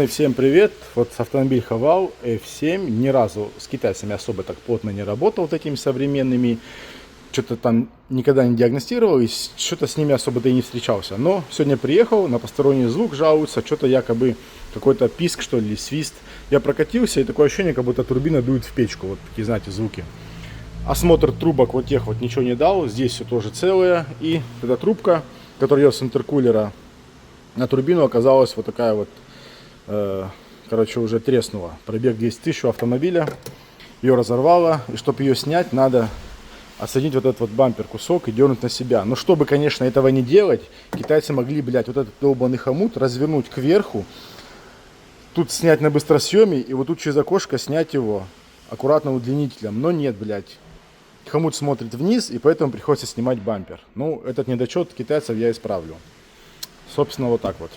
Всем привет! Вот автомобиль Haval F7. Ни разу с китайцами особо так плотно не работал, такими современными. Что-то там никогда не диагностировал и что-то с ними особо-то и не встречался. Но сегодня приехал, на посторонний звук жалуются, что-то якобы какой-то писк, что ли, свист. Я прокатился, и такое ощущение, как будто турбина дует в печку. Вот такие, знаете, звуки. Осмотр трубок вот тех вот ничего не дал. Здесь все тоже целое. И эта трубка, которая идет с интеркулера на турбину, оказалась вот такая вот. Короче, уже треснула. Пробег 200 тысяч у автомобиля. Ее разорвало. И чтобы ее снять, надо отсоединить вот этот вот бампер кусок и дернуть на себя. Но чтобы, конечно, этого не делать, китайцы могли, блядь, вот этот долбанный хомут развернуть кверху. Тут снять на быстросъеме. И вот тут через окошко снять его аккуратно удлинителем. Но нет, блядь. Хомут смотрит вниз, и поэтому приходится снимать бампер. Ну, этот недочет китайцев я исправлю. Собственно, вот так вот.